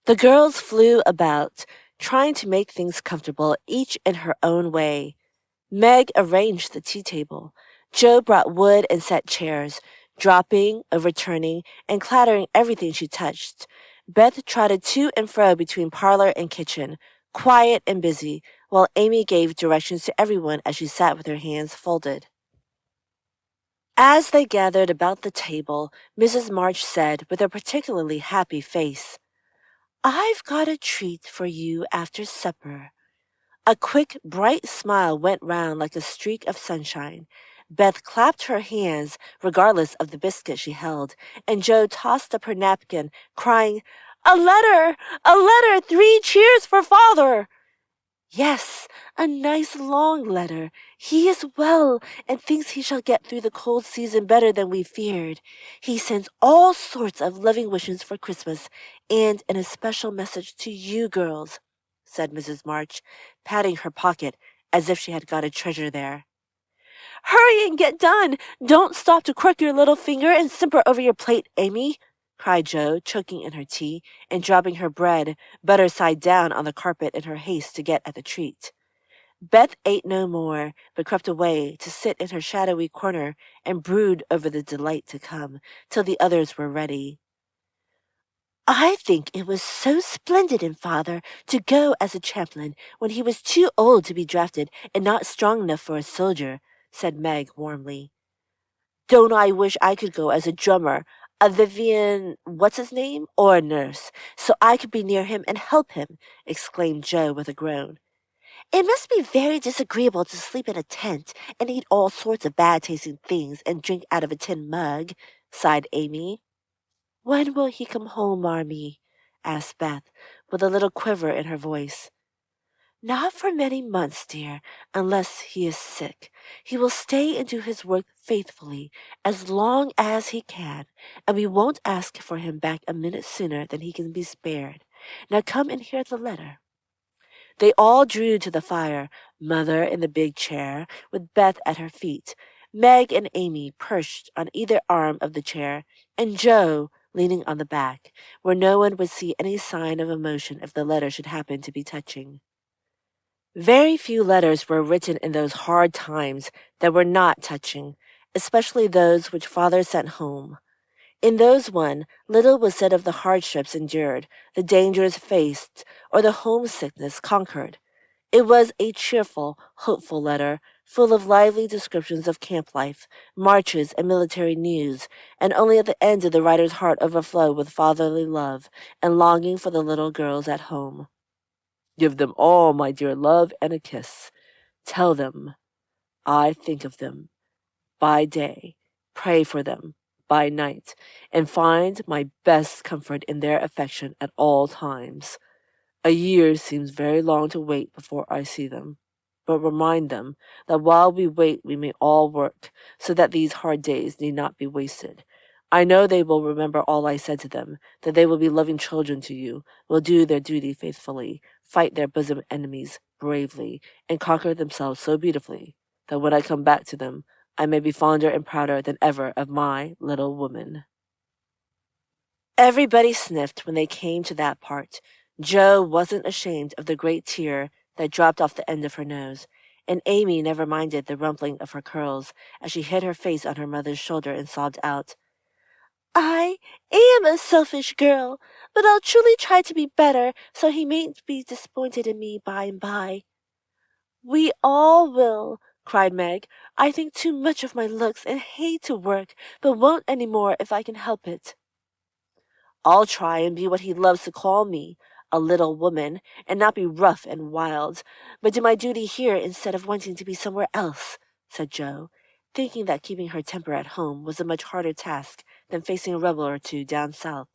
The girls flew about, trying to make things comfortable, each in her own way. Meg arranged the tea table. Jo brought wood and set chairs, dropping, overturning, and clattering everything she touched. Beth trotted to and fro between parlor and kitchen, quiet and busy, while Amy gave directions to everyone as she sat with her hands folded. As they gathered about the table, Mrs. March said, with a particularly happy face, "I've got a treat for you after supper." A quick, bright smile went round like a streak of sunshine. Beth clapped her hands, regardless of the biscuit she held, and Jo tossed up her napkin, crying, "A letter! A letter! 3 cheers for father!" "Yes, a nice long letter. He is well, and thinks he shall get through the cold season better than we feared. He sends all sorts of loving wishes for Christmas, and an especial message to you girls," said Mrs. March, patting her pocket as if she had got a treasure there. "Hurry and get done! Don't stop to crook your little finger and simper over your plate, Amy," cried Jo, choking in her tea and dropping her bread, butter side down, on the carpet in her haste to get at the treat. Beth ate no more, but crept away to sit in her shadowy corner and brood over the delight to come, till the others were ready. "I think it was so splendid in father to go as a chaplain when he was too old to be drafted and not strong enough for a soldier," said Meg warmly. "Don't I wish I could go as a drummer, a Vivian what's-his-name, or a nurse, so I could be near him and help him," exclaimed Jo with a groan. "It must be very disagreeable to sleep in a tent and eat all sorts of bad-tasting things and drink out of a tin mug," sighed Amy. "When will he come home, Marmee?" asked Beth, with a little quiver in her voice. "Not for many months, dear, unless he is sick. He will stay and do his work faithfully as long as he can, and we won't ask for him back a minute sooner than he can be spared. Now come and hear the letter." They all drew to the fire, Mother in the big chair, with Beth at her feet, Meg and Amy perched on either arm of the chair, and Jo leaning on the back, where no one would see any sign of emotion if the letter should happen to be touching. Very few letters were written in those hard times that were not touching, especially those which father sent home. In those one, little was said of the hardships endured, the dangers faced, or the homesickness conquered. It was a cheerful, hopeful letter, full of lively descriptions of camp life, marches, and military news, and only at the end did the writer's heart overflow with fatherly love and longing for the little girls at home. "Give them all my dear love and a kiss. Tell them I think of them by day, pray for them by night, and find my best comfort in their affection at all times. A year seems very long to wait before I see them, but remind them that while we wait we may all work, so that these hard days need not be wasted. I know they will remember all I said to them, that they will be loving children to you, will do their duty faithfully, fight their bosom enemies bravely, and conquer themselves so beautifully, that when I come back to them, I may be fonder and prouder than ever of my little woman." Everybody sniffed when they came to that part. Jo wasn't ashamed of the great tear that dropped off the end of her nose, and Amy never minded the rumpling of her curls as she hid her face on her mother's shoulder and sobbed out, "I am a selfish girl, but I'll truly try to be better so he mayn't be disappointed in me by and by." "We all will," cried Meg. "I think too much of my looks and hate to work, but won't any more if I can help it." "I'll try and be what he loves to call me, a little woman, and not be rough and wild, but do my duty here instead of wanting to be somewhere else," said Jo, thinking that keeping her temper at home was a much harder task than facing a rebel or two down south.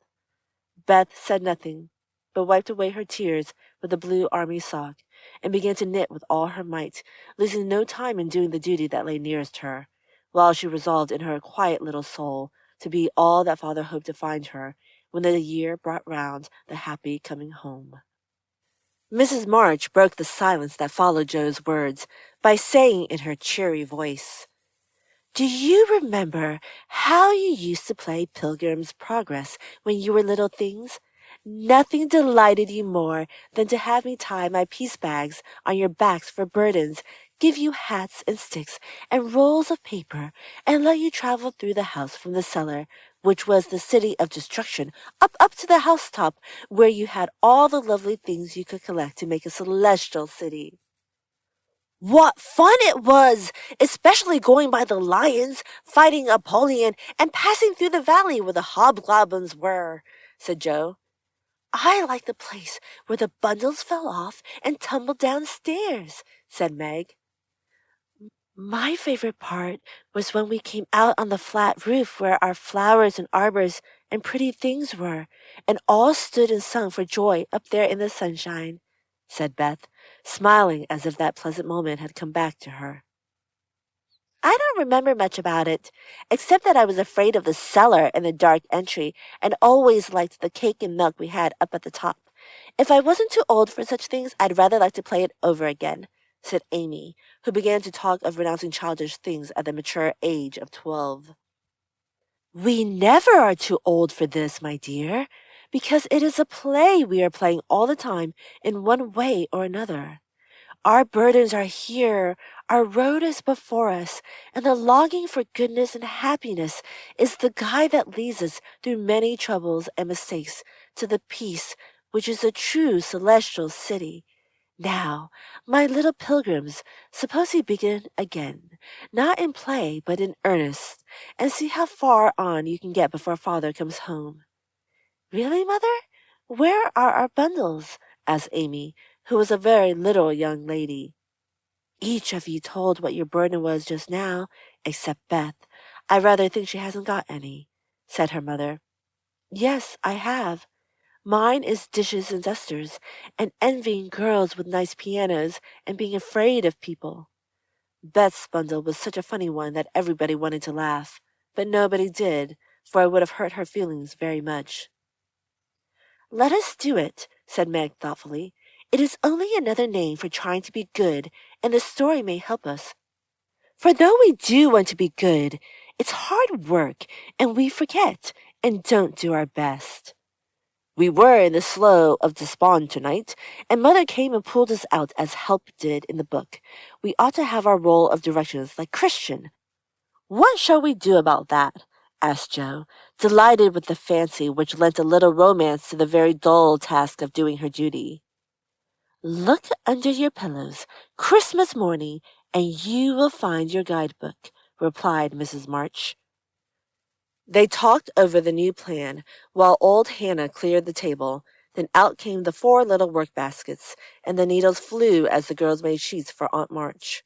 Beth said nothing, but wiped away her tears with a blue army sock, and began to knit with all her might, losing no time in doing the duty that lay nearest her, while she resolved in her quiet little soul to be all that father hoped to find her when the year brought round the happy coming home. Mrs. March broke the silence that followed Jo's words by saying in her cheery voice, "Do you remember how you used to play Pilgrim's Progress when you were little things? Nothing delighted you more than to have me tie my piece bags on your backs for burdens, give you hats and sticks and rolls of paper, and let you travel through the house from the cellar, which was the city of destruction, up to the housetop, where you had all the lovely things you could collect to make a celestial city. What fun it was, especially going by the lions, fighting Apollyon, and passing through the valley where the hobgoblins were, said Joe. I like the place where the bundles fell off and tumbled downstairs, said Meg. My favorite part was when we came out on the flat roof where our flowers and arbors and pretty things were, and all stood and sung for joy up there in the sunshine, said Beth, smiling as if that pleasant moment had come back to her. I don't remember much about it, except that I was afraid of the cellar and the dark entry, and always liked the cake and milk we had up at the top. If I wasn't too old for such things, I'd rather like to play it over again, said Amy, who began to talk of renouncing childish things at the mature age of 12. We never are too old for this, my dear, because it is a play we are playing all the time in one way or another. Our burdens are here, our road is before us, and the longing for goodness and happiness is the guide that leads us through many troubles and mistakes to the peace which is a true celestial city. Now, my little pilgrims, suppose we begin again, not in play, but in earnest, and see how far on you can get before father comes home. Really, mother? Where are our bundles? Asked Amy, who was a very little young lady. Each of you told what your burden was just now, except Beth. I rather think she hasn't got any, said her mother. Yes, I have. Mine is dishes and dusters, and envying girls with nice pianos, and being afraid of people. Beth's bundle was such a funny one that everybody wanted to laugh, but nobody did, for it would have hurt her feelings very much. Let us do it, said Meg thoughtfully. It is only another name for trying to be good, and the story may help us. For though we do want to be good, it's hard work, and we forget, and don't do our best. We were in the Slough of Despond tonight, and Mother came and pulled us out as Help did in the book. We ought to have our role of directions like Christian. What shall we do about that? Asked Joe, delighted with the fancy which lent a little romance to the very dull task of doing her duty. Look under your pillows, Christmas morning, and you will find your guidebook, replied Mrs. March. They talked over the new plan while old Hannah cleared the table. Then out came the 4 little work baskets, and the needles flew as the girls made sheets for Aunt March.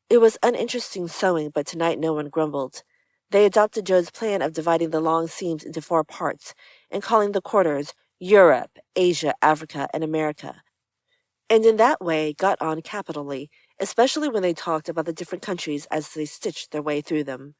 It was uninteresting sewing, but tonight no one grumbled. They adopted Joe's plan of dividing the long seams into 4 parts and calling the quarters Europe, Asia, Africa, and America, and in that way got on capitally, especially when they talked about the different countries as they stitched their way through them.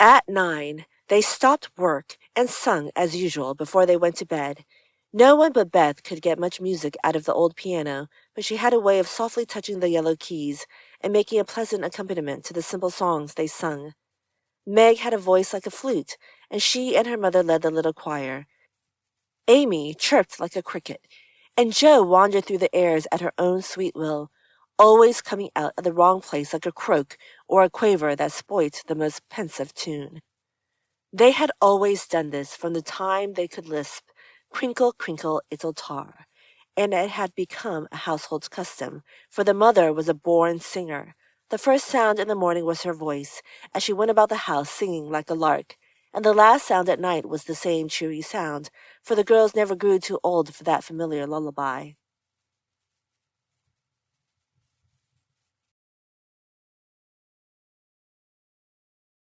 At 9, they stopped work and sung as usual before they went to bed. No one but Beth could get much music out of the old piano, but she had a way of softly touching the yellow keys and making a pleasant accompaniment to the simple songs they sung. Meg had a voice like a flute, and she and her mother led the little choir. Amy chirped like a cricket, and Jo wandered through the airs at her own sweet will, always coming out at the wrong place like a croak or a quaver that spoilt the most pensive tune. They had always done this from the time they could lisp, "Crinkle, crinkle, it'll tar," and it had become a household custom, for the mother was a born singer. The first sound in the morning was her voice, as she went about the house singing like a lark, and the last sound at night was the same cheery sound, for the girls never grew too old for that familiar lullaby.